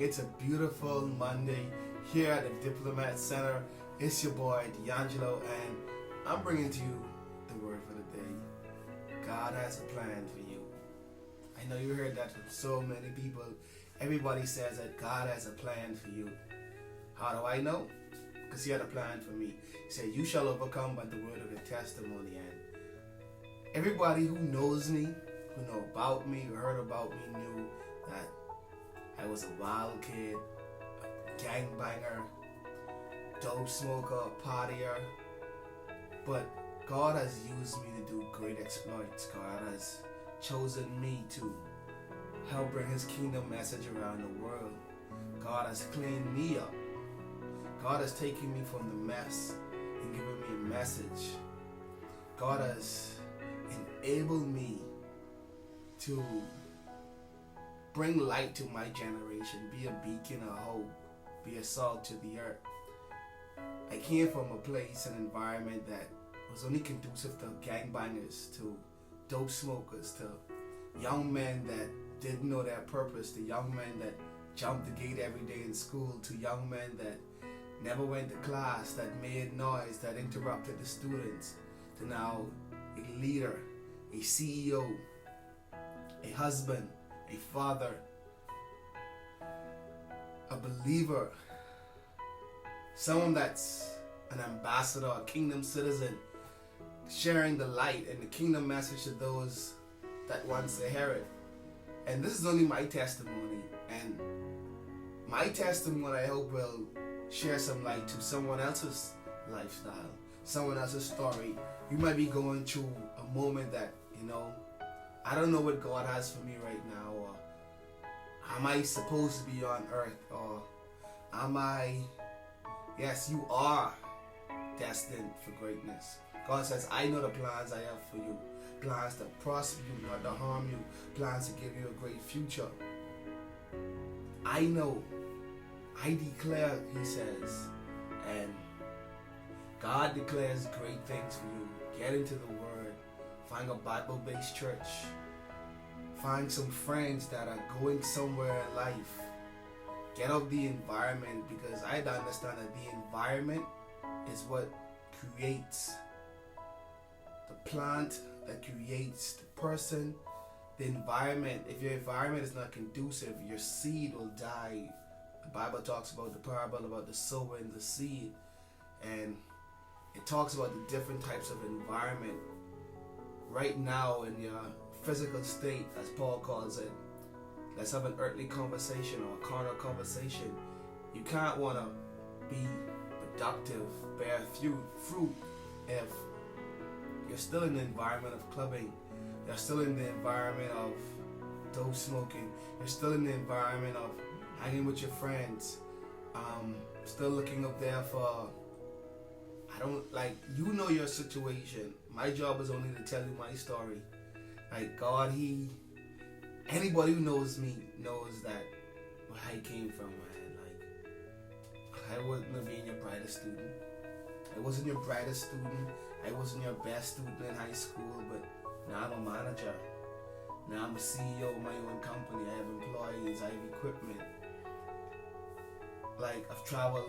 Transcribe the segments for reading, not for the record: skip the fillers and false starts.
It's a beautiful Monday here at the Diplomat Center. It's your boy D'Angelo, and I'm bringing to you the word for the day. God has a plan for you. I know you heard that from so many people. Everybody says that God has a plan for you. How do I know? Because He had a plan for me. He said, "You shall overcome by the word of your testimony." And everybody who knows me, who know about me, who heard about me, knew that I was a wild kid, a gangbanger, dope smoker, partier. But God has used me to do great exploits. God has chosen me to help bring His kingdom message around the world. God has cleaned me up. God has taken me from the mess and given me a message. God has enabled me to bring light to my generation, be a beacon of hope, be a salt to the earth. I came from a place, an environment that was only conducive to gangbangers, to dope smokers, to young men that didn't know their purpose, to young men that jumped the gate every day in school, to young men that never went to class, that made noise, that interrupted the students, to now a leader, a CEO, a husband, a father, a believer, someone that's an ambassador, a kingdom citizen, sharing the light and the kingdom message to those that wants to hear it. And this is only my testimony, and my testimony I hope will share some light to someone else's lifestyle, someone else's story. You might be going through a moment that, I don't know what God has for me right now, or am I supposed to be on earth, or am I, yes, you are destined for greatness. God says, "I know the plans I have for you, plans to prosper you, not to harm you, plans to give you a great future." I know, I declare, He says, and God declares great things for you. Get into the Word, find a Bible-based church, find some friends that are going somewhere in life. Get out the environment, because I understand that the environment is what creates the plant, that creates the person. The environment, if your environment is not conducive, your seed will die. The Bible talks about the parable about the sower and the seed, and it talks about the different types of environment. Right now, in your physical state, as Paul calls it, let's have an earthly conversation or a carnal conversation. You can't want to be productive, bear fruit if you're still in the environment of clubbing, you're still in the environment of dope smoking, you're still in the environment of hanging with your friends, still looking up there for, your situation. My job is only to tell you my story. Like God, anybody who knows me knows that where I came from, man. Like, I wasn't being your brightest student. I wasn't your brightest student. I wasn't your best student in high school, but now I'm a manager. Now I'm a CEO of my own company. I have employees. I have equipment. Like, I've traveled,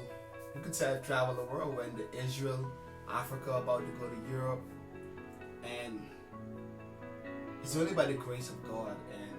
you could say I've traveled the world. Went to Israel, Africa, about to go to Europe. And it's only by the grace of God. And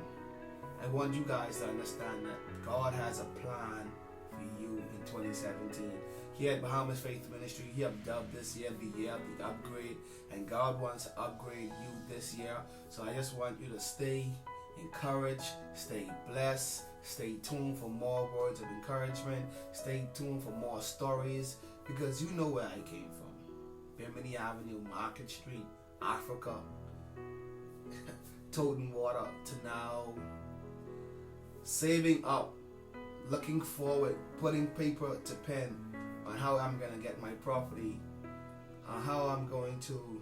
I want you guys to understand that God has a plan for you in 2017. Here at Bahamas Faith Ministry, He have dubbed this year the year of the upgrade, and God wants to upgrade you this year. So I just want you to stay encouraged, stay blessed, stay tuned for more words of encouragement, stay tuned for more stories, because you know where I came from. Bimini Avenue, Market Street, Africa, toting water, to now saving up, looking forward, putting paper to pen on how I'm going to get my property, on how I'm going to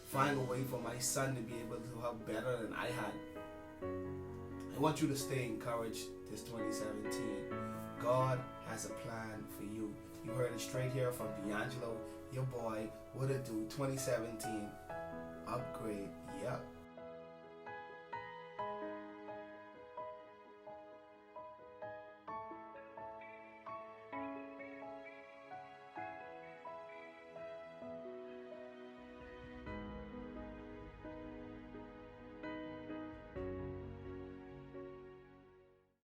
find a way for my son to be able to have better than I had. I want you to stay encouraged this 2017. God has a plan for you. You heard it straight here from D'Angelo, your boy. What it do, 2017 upgrade. Yep.